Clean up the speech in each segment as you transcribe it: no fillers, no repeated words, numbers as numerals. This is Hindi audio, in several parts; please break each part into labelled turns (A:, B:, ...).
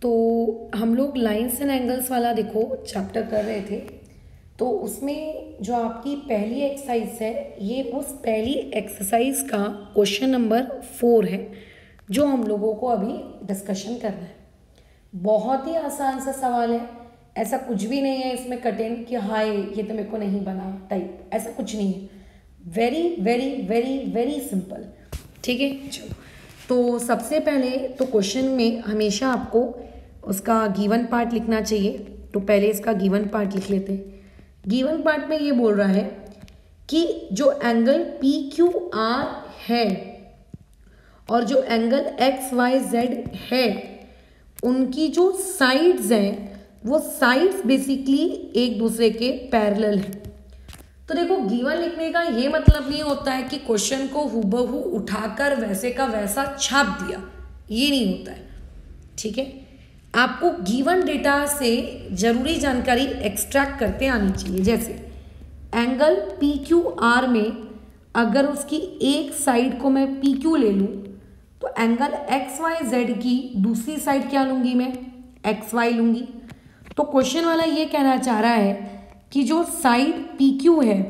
A: तो हम लोग लाइंस एंड एंगल्स वाला देखो चैप्टर कर रहे थे। तो उसमें जो आपकी पहली एक्सरसाइज है, ये उस पहली एक्सरसाइज का क्वेश्चन नंबर 4 है जो हम लोगों को अभी डिस्कशन करना है। बहुत ही आसान सा सवाल है, ऐसा कुछ भी नहीं है इसमें कठिन कि हाय ये तो मेरे को नहीं बना टाइप, ऐसा कुछ नहीं है। Very very very very simple. ठीक है, चलो। तो सबसे पहले तो क्वेश्चन में हमेशा आपको उसका गिवन पार्ट लिखना चाहिए। तो पहले इसका गिवन पार्ट लिख लेते हैं। गिवन पार्ट में ये बोल रहा है कि जो एंगल पी क्यू आर है और जो एंगल एक्स वाई जेड है, उनकी जो साइड्स हैं वो साइड्स बेसिकली एक दूसरे के पैरेलल हैं। तो देखो, गिवन लिखने का ये मतलब नहीं होता है कि क्वेश्चन को हूबहू उठाकर वैसे का वैसा छाप दिया, ये नहीं होता है। ठीक है, आपको गिवन डेटा से जरूरी जानकारी एक्सट्रैक्ट करते आनी चाहिए। जैसे एंगल पी क्यू आर में अगर उसकी एक साइड को मैं पी क्यू ले लूँ तो एंगल एक्स वाई जेड की दूसरी साइड क्या लूँगी मैं, एक्स वाई लूँगी। तो क्वेश्चन वाला ये कहना चाह रहा है कि जो साइड पी क्यू है,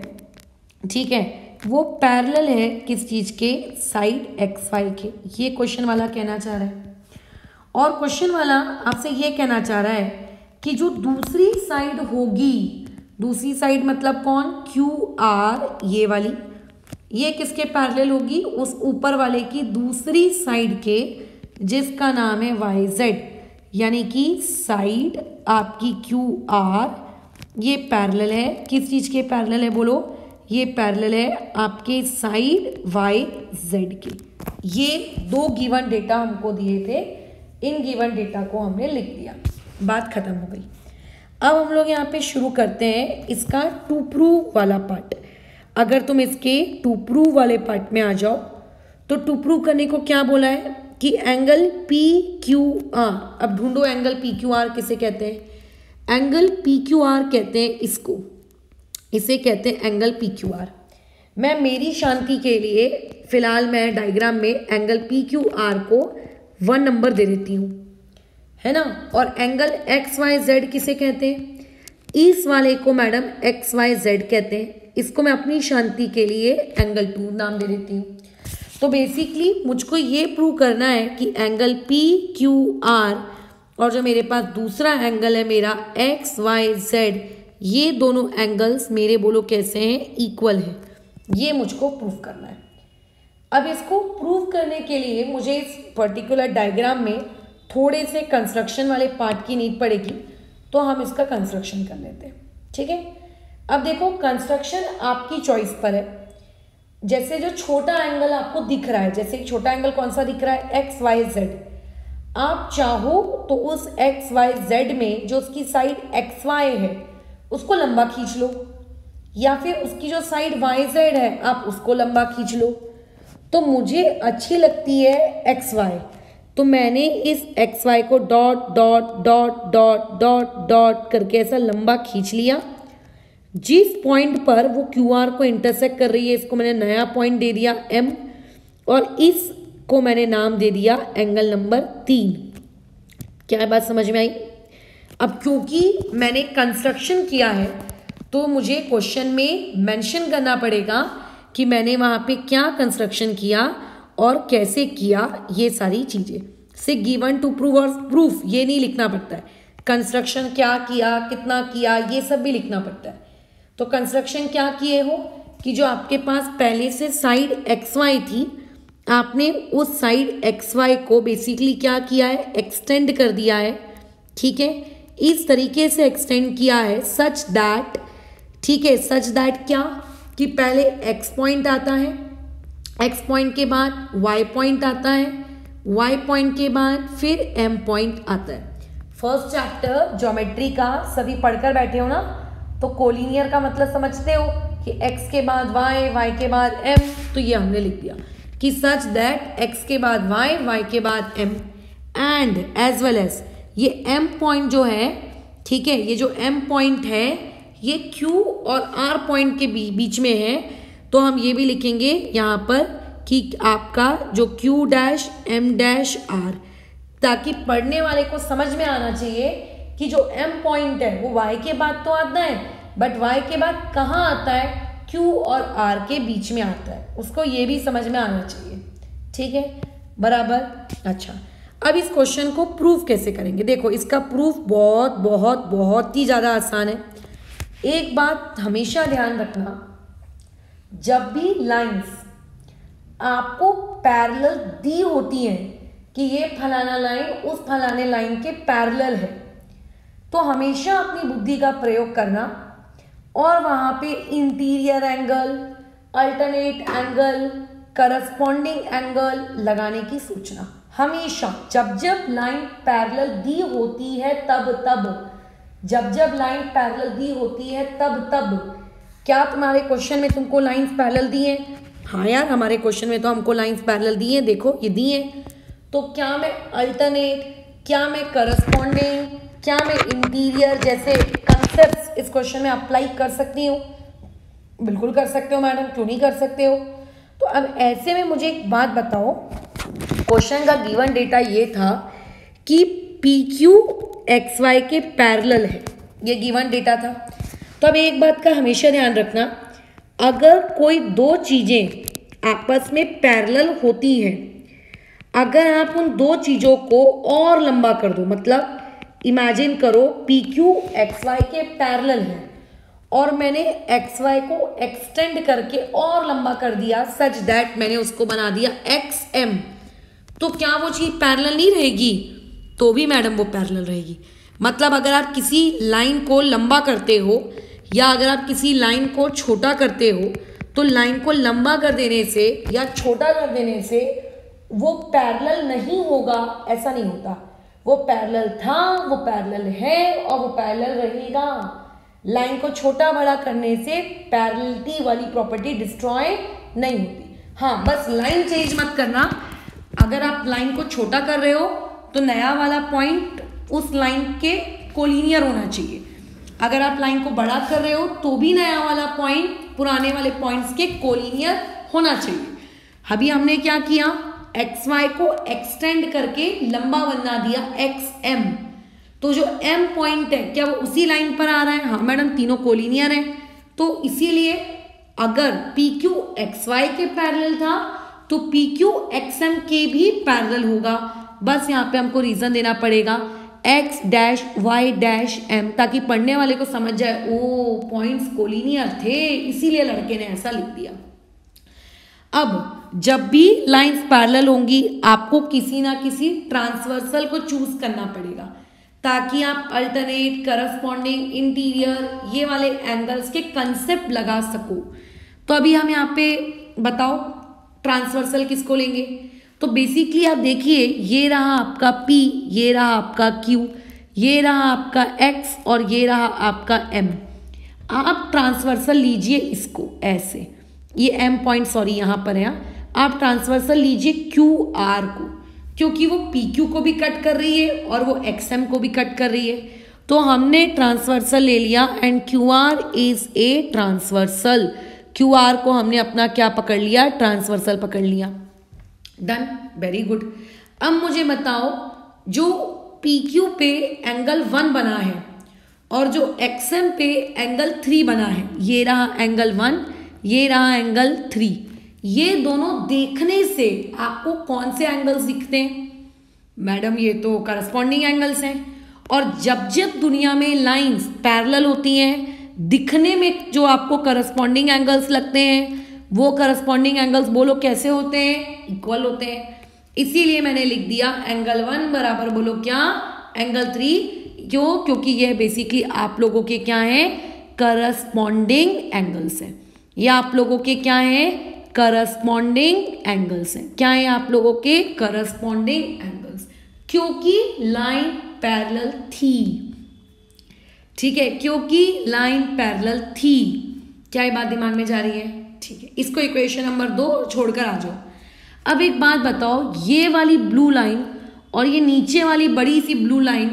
A: ठीक है, वो पैरेलल है किस चीज़ के, साइड एक्स वाई के। ये क्वेश्चन वाला कहना चाह रहा है। और क्वेश्चन वाला आपसे ये कहना चाह रहा है कि जो दूसरी साइड होगी, दूसरी साइड मतलब कौन, क्यू आर, ये वाली, ये किसके पैरेलल होगी, उस ऊपर वाले की दूसरी साइड के, जिसका नाम है वाई जेड। यानी कि साइड आपकी क्यू आर ये पैरेलल है किस चीज़ के पैरेलल है, बोलो, ये पैरेलल है आपके साइड वाई जेड के। ये दो गिवन डेटा हमको दिए थे, इन गिवन डेटा को हमने लिख दिया, बात खत्म हो गई। अब हम लोग यहाँ पे शुरू करते हैं इसका टू प्रूव वाला पार्ट। अगर तुम इसके टू प्रूव वाले पार्ट में आ जाओ तो टू प्रूव करने को क्या बोला है कि एंगल पी क्यू आर, अब ढूंढो एंगल पी क्यू आर किसे कहते हैं। एंगल पी क्यू आर कहते हैं इसको, इसे कहते हैं एंगल पी क्यू आर। मैं मेरी शांति के लिए फिलहाल मैं डायग्राम में एंगल पी क्यू आर को 1 नंबर दे देती हूँ, है ना। और एंगल एक्स वाई जेड किसे कहते हैं, इस वाले को मैडम एक्स वाई जेड कहते हैं। इसको मैं अपनी शांति के लिए एंगल 2 नाम दे देती हूँ। तो बेसिकली मुझको ये प्रूव करना है कि एंगल पी क्यू आर और जो मेरे पास दूसरा एंगल है मेरा एक्स वाई जेड, ये दोनों एंगल्स मेरे बोलो कैसे हैं, इक्वल है। ये मुझको प्रूव करना है। अब इसको प्रूव करने के लिए मुझे इस पर्टिकुलर डायग्राम में थोड़े से कंस्ट्रक्शन वाले पार्ट की नीड पड़ेगी, तो हम इसका कंस्ट्रक्शन कर लेते हैं। ठीक है, अब देखो कंस्ट्रक्शन आपकी चॉइस पर है। जैसे जो छोटा एंगल आपको दिख रहा है, जैसे छोटा एंगल कौन सा दिख रहा है, एक्स वाई जेड। आप चाहो तो उस एक्स वाई जेड में जो उसकी साइड एक्स वाई है उसको लंबा खींच लो, या फिर उसकी जो साइड वाई जेड है आप उसको लंबा खींच लो। तो मुझे अच्छी लगती है एक्स वाई, तो मैंने इस एक्स वाई को dot dot dot dot dot dot करके ऐसा लंबा खींच लिया। जिस पॉइंट पर वो क्यू आर को इंटरसेक्ट कर रही है, इसको मैंने नया पॉइंट दे दिया एम, और इसको मैंने नाम दे दिया एंगल नंबर 3। क्या बात समझ में आई। अब क्योंकि मैंने कंस्ट्रक्शन किया है तो मुझे क्वेश्चन में मेंशन करना पड़ेगा कि मैंने वहाँ पे क्या कंस्ट्रक्शन किया और कैसे किया, ये सारी चीज़ें। से गिवन टू प्रूव और प्रूफ ये नहीं लिखना पड़ता है, कंस्ट्रक्शन क्या किया, कितना किया, ये सब भी लिखना पड़ता है। तो कंस्ट्रक्शन क्या किए हो कि जो आपके पास पहले से साइड एक्स वाई थी, आपने उस साइड एक्स वाई को बेसिकली क्या किया है, एक्सटेंड कर दिया है। ठीक है, इस तरीके से एक्सटेंड किया है सच दैट, ठीक है, सच दैट क्या कि पहले एक्स पॉइंट आता है, एक्स पॉइंट के बाद वाई पॉइंट आता है, वाई पॉइंट के बाद फिर एम पॉइंट आता है। फर्स्ट चैप्टर ज्योमेट्री का सभी पढ़कर बैठे हो ना, तो कोलिनियर का मतलब समझते हो कि x के बाद y, y के बाद m। तो ये हमने लिख दिया कि सच दैट x के बाद y, y के बाद m and as well as ये m पॉइंट जो है, ठीक है, ये जो m पॉइंट है ये q और r पॉइंट के बीच में है। तो हम ये भी लिखेंगे यहाँ पर कि आपका जो q dash m dash r, ताकि पढ़ने वाले को समझ में आना चाहिए कि जो M पॉइंट है वो Y के बाद तो आता है, बट Y के बाद कहाँ आता है, Q और R के बीच में आता है, उसको ये भी समझ में आना चाहिए। ठीक है, बराबर। अच्छा, अब इस क्वेश्चन को प्रूफ कैसे करेंगे? देखो, इसका प्रूफ बहुत बहुत बहुत ही ज़्यादा आसान है। एक बात हमेशा ध्यान रखना, जब भी लाइंस आपको पैरेलल दी होती हैं कि ये फलाना लाइन उस फलाने लाइन के पैरेलल है, तो हमेशा अपनी बुद्धि का प्रयोग करना और वहाँ पे interior angle, alternate angle, corresponding angle लगाने की सोचना। हमेशा जब जब लाइन पैरेलल दी होती है जब लाइन पैरेलल दी होती है तब क्या तुम्हारे क्वेश्चन में तुमको लाइंस पैरेलल दी हैं? हाँ यार, हमारे क्वेश्चन में तो हमको लाइंस पैरेलल दी हैं, देखो ये दी हैं। तो क्या मैं अल्टरनेट, क्या मैं करस्पॉन्डिंग, क्या मैं इंटीरियर जैसे कंसेप्ट्स इस क्वेश्चन में अप्लाई कर सकती हूँ? बिल्कुल कर सकते हो मैडम, क्यों नहीं कर सकते हो? तो अब ऐसे में मुझे एक बात बताओ, क्वेश्चन का गिवन डेटा ये था कि PQ XY के पैरेलल है, ये गिवन डेटा था। तो अब एक बात का हमेशा ध्यान रखना, अगर कोई दो चीज़ें आपस में पैरेलल होती हैं, अगर आप उन दो चीज़ों को और लंबा कर दो, मतलब इमेजिन करो PQ XY के पैरेलल है और मैंने XY को एक्सटेंड करके और लंबा कर दिया सच दैट मैंने उसको बना दिया XM, तो क्या वो चीज़ पैरेलल नहीं रहेगी? तो भी मैडम वो पैरेलल रहेगी। मतलब अगर आप किसी लाइन को लंबा करते हो या अगर आप किसी लाइन को छोटा करते हो, तो लाइन को लंबा कर देने से या छोटा कर देने से वो पैरेलल नहीं होगा, ऐसा नहीं होता। वो पैरेलल था, वो पैरेलल है और वो पैरेलल रहेगा। लाइन को छोटा बड़ा करने से पैरेललिटी वाली प्रॉपर्टी डिस्ट्रॉय नहीं होती। हाँ, बस लाइन चेंज मत करना। अगर आप लाइन को छोटा कर रहे हो तो नया वाला पॉइंट उस लाइन के कोलिनियर होना चाहिए। अगर आप लाइन को बड़ा कर रहे हो तो भी नया वाला पॉइंट पुराने वाले पॉइंट्स के कोलिनियर होना चाहिए। अभी हमने क्या किया, XY को एक्सटेंड करके लंबा बना दिया XM, तो जो M पॉइंट है क्या वो उसी लाइन पर आ रहा है? हाँ मैडम, तीनों कोलिनियर हैं। तो इसीलिए अगर PQ XY के पैरेलल था तो PQ XM के भी पैरेलल होगा। बस यहाँ पे हमको रीजन देना पड़ेगा X dash Y dash M, ताकि पढ़ने वाले को समझ जाए ओ पॉइंट्स कोलिनियर थे, इसीलिए लड़के ने ऐसा लिख दिया। अब जब भी लाइंस पैरेलल होंगी आपको किसी ना किसी ट्रांसवर्सल को चूज करना पड़ेगा ताकि आप अल्टरनेट, करस्पॉन्डिंग, इंटीरियर ये वाले एंगल्स के कंसेप्ट लगा सको। तो अभी हम यहाँ पे बताओ ट्रांसवर्सल किसको लेंगे? तो बेसिकली आप देखिए, ये रहा आपका P, ये रहा आपका Q, ये रहा आपका X और ये रहा आपका M। आप ट्रांसवर्सल लीजिए इसको ऐसे, ये M पॉइंट सॉरी यहाँ पर है, आप ट्रांसवर्सल लीजिए QR को, क्योंकि वो PQ को भी कट कर रही है और वो XM को भी कट कर रही है। तो हमने ट्रांसवर्सल ले लिया and QR is a transversal. QR को हमने अपना क्या पकड़ लिया? ट्रांसवर्सल पकड़ लिया। Done, very good. अब मुझे बताओ, जो PQ पे एंगल 1 बना है और जो XM पे एंगल 3 बना है, ये रहा एंगल 1, ये रहा एंगल 3, ये दोनों देखने से आपको कौन से एंगल्स दिखते हैं? मैडम ये तो करस्पॉन्डिंग एंगल्स हैं। और जब जब दुनिया में लाइंस पैरेलल होती हैं, दिखने में जो आपको करस्पॉन्डिंग एंगल्स लगते हैं वो करस्पॉन्डिंग एंगल्स बोलो कैसे होते हैं? इक्वल होते हैं। इसीलिए मैंने लिख दिया एंगल 1 बराबर बोलो क्या? एंगल 3। क्यों? क्योंकि ये बेसिकली आप लोगों के क्या है? करस्पॉन्डिंग एंगल्स हैं। ये आप लोगों के क्या है? करस्पॉन्डिंग एंगल्स हैं। क्या है आप लोगों के? करस्पॉन्डिंग एंगल्स, क्योंकि लाइन पैरेलल थी। ठीक है, क्योंकि लाइन पैरेलल थी। क्या ये बात दिमाग में जा रही है? ठीक है, इसको इक्वेशन नंबर 2 छोड़कर आ जाओ। अब एक बात बताओ, ये वाली ब्लू लाइन और ये नीचे वाली बड़ी सी ब्लू लाइन,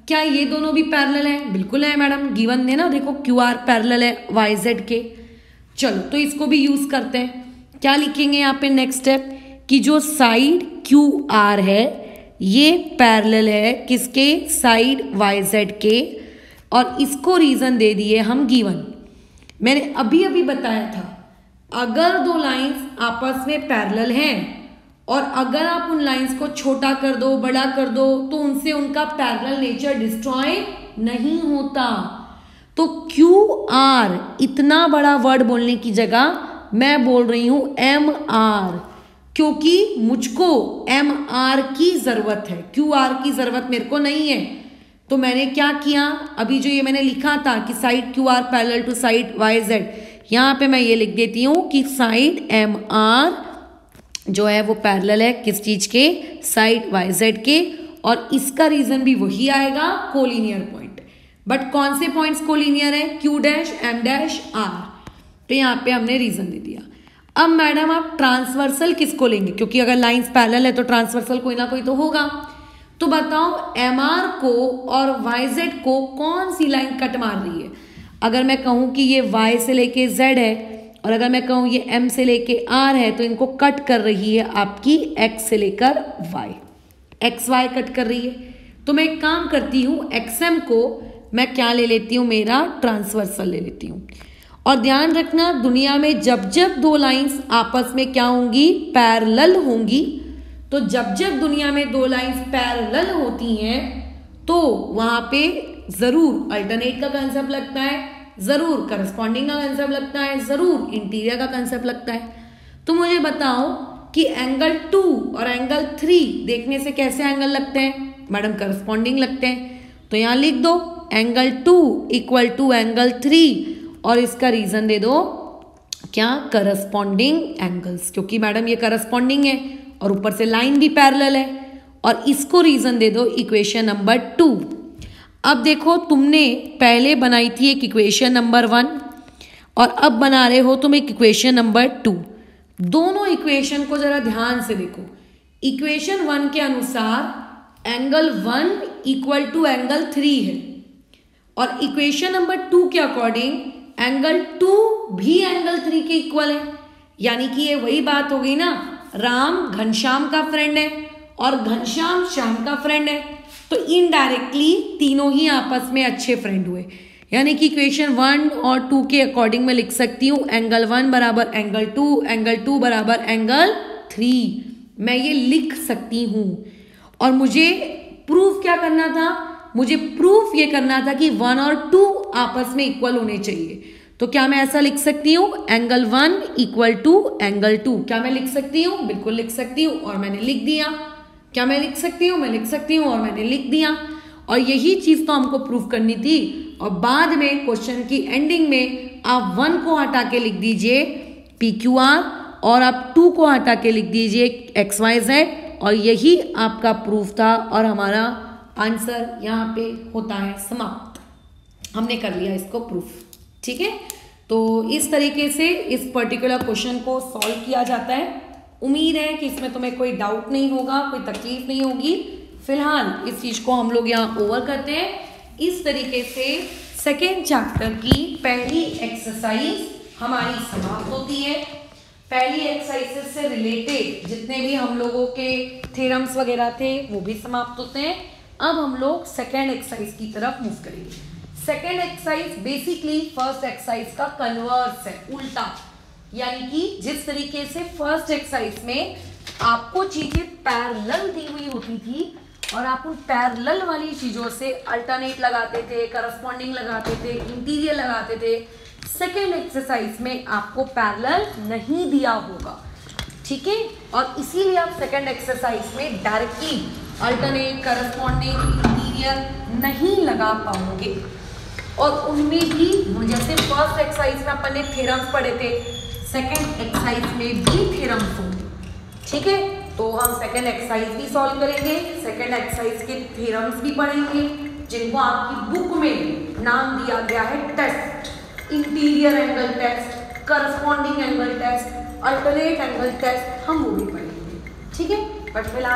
A: क्या ये दोनों भी पैरेलल है? बिल्कुल है मैडम, गिवन है ना, देखो QR पैरेलल है YZ के। चलो तो इसको भी यूज करते हैं। क्या लिखेंगे यहाँ पे नेक्स्ट स्टेप? कि जो साइड QR है ये पैरेलल है किसके, साइड YZ के, और इसको रीजन दे दिए हम गिवन। मैंने अभी अभी बताया था अगर दो लाइंस आपस में पैरेलल हैं और अगर आप उन लाइंस को छोटा कर दो, बड़ा कर दो, तो उनसे उनका पैरेलल नेचर डिस्ट्रॉय नहीं होता। तो QR इतना बड़ा वर्ड बोलने की जगह मैं बोल रही हूं MR, क्योंकि मुझको MR की जरूरत है, QR की जरूरत मेरे को नहीं है। तो मैंने क्या किया, अभी जो ये मैंने लिखा था कि side QR parallel to side YZ, यहाँ पे मैं ये लिख देती हूँ कि साइड MR जो है वो पैरेलल है किस चीज के, साइड YZ के, और इसका रीजन भी वही आएगा, कोलिनियर पॉइंट। बट कौन से पॉइंट्स कोलिनियर है, Q dash, M dash, R। तो यहाँ पे हमने रीजन दे दिया। अब मैडम आप ट्रांसवर्सल किसको लेंगे, क्योंकि अगर लाइंस पैरेलल है तो ट्रांसवर्सल कोई ना कोई तो होगा। तो बताओ MR को और YZ को कौन सी लाइन कट मार रही है। अगर मैं कहूँ कि ये Y से लेके Z है और अगर मैं कहूँ ये M से लेके R है, तो इनको कट कर रही है आपकी X से लेकर Y, XY कट कर रही है। तो मैं एक काम करती हूँ, XM को मैं क्या ले लेती हूँ, मेरा ट्रांसवर्सल ले लेती हूँ। और ध्यान रखना दुनिया में जब जब दो लाइंस आपस में क्या होंगी, पैरेलल होंगी, तो जब जब दुनिया में दो लाइंस पैरेलल होती हैं तो वहां पे जरूर अल्टरनेट का कंसेप्ट लगता है, जरूर करस्पॉन्डिंग का कंसेप्ट लगता है, जरूर इंटीरियर का कंसेप्ट लगता है। तो मुझे बताओ कि एंगल 2 और एंगल 3 देखने से कैसे एंगल लगते हैं, मैडम करस्पॉन्डिंग लगते हैं। तो यहां लिख दो एंगल 2 इक्वल टू एंगल 3 और इसका रीजन दे दो क्या, करस्पॉन्डिंग एंगल्स, क्योंकि मैडम ये करस्पॉन्डिंग है और ऊपर से लाइन भी पैरेलल है। और इसको रीजन दे दो इक्वेशन नंबर 2। अब देखो तुमने पहले बनाई थी एक इक्वेशन नंबर 1 और अब बना रहे हो तुम एक इक्वेशन नंबर 2। दोनों इक्वेशन को जरा ध्यान से देखो। इक्वेशन 1 के अनुसार एंगल 1 इक्वल टू एंगल 3 है और इक्वेशन नंबर 2 के अकॉर्डिंग एंगल 2 भी एंगल 3 के इक्वल है। यानी कि ये वही बात हो गई ना, राम घनश्याम का फ्रेंड है और घनश्याम श्याम का फ्रेंड है, तो इनडायरेक्टली तीनों ही आपस में अच्छे फ्रेंड हुए। यानी कि इक्वेशन 1 और 2 के अकॉर्डिंग मैं लिख सकती हूँ एंगल 1 बराबर एंगल 2, एंगल 2 बराबर एंगल 3, मैं ये लिख सकती हूँ। और मुझे प्रूफ क्या करना था, मुझे प्रूफ ये करना था कि 1 और 2 आपस में इक्वल होने चाहिए। तो क्या मैं ऐसा लिख सकती हूँ एंगल 1 इक्वल टू एंगल 2, क्या मैं लिख सकती हूँ, बिल्कुल लिख सकती हूँ और मैंने लिख दिया। क्या मैं लिख सकती हूँ, मैं लिख सकती हूँ और मैंने लिख दिया। और यही चीज तो हमको प्रूफ करनी थी। और बाद में क्वेश्चन की एंडिंग में आप 1 को हटा के लिख दीजिए PQR और आप 2 को हटा के लिख दीजिए XYZ, और यही आपका प्रूफ था और हमारा आंसर यहाँ पे होता है समाप्त। हमने कर लिया इसको प्रूफ, ठीक है। तो इस तरीके से इस पर्टिकुलर क्वेश्चन को सॉल्व किया जाता है। उम्मीद है कि इसमें तुम्हें कोई डाउट नहीं होगा, कोई तकलीफ नहीं होगी। फिलहाल इस चीज को हम लोग यहाँ ओवर करते हैं। इस तरीके से सेकेंड चैप्टर की पहली एक्सरसाइज हमारी समाप्त होती है। पहली एक्सरसाइज से रिलेटेड जितने भी हम लोगों के थ्योरम्स वगैरह थे वो भी समाप्त होते हैं। अब हम लोग सेकेंड एक्सरसाइज की तरफ मूव करेंगे। Second exercise basically first exercise का कन्वर्स है, उल्टा। यानी कि जिस तरीके से फर्स्ट एक्सरसाइज में आपको चीजें पैरेलल दी हुई होती थी और आप उन पैरेलल वाली चीजों से अल्टरनेट लगाते थे, करस्पॉन्डिंग लगाते थे, इंटीरियर लगाते थे, सेकेंड एक्सरसाइज में आपको पैरेलल नहीं दिया होगा, ठीक है। और इसीलिए आप सेकेंड एक्सरसाइज में डायरेक्टली अल्टरनेट, करस्पॉन्डिंग, इंटीरियर नहीं लगा पाओगे। और उनमें भी जैसे फर्स्ट एक्सरसाइज में अपन ने थ्योरम्स पढ़े थे, सेकेंड एक्सरसाइज में भी थ्योरम्स होंगे, ठीक है। तो हम सेकेंड एक्सरसाइज भी सॉल्व करेंगे, सेकेंड एक्सरसाइज के थ्योरम्स भी पढ़ेंगे, जिनको आपकी बुक में नाम दिया गया है test, interior angle test, corresponding angle test, alternate angle test, हम वो भी पढ़ेंगे, ठीक है। बट फिलहाल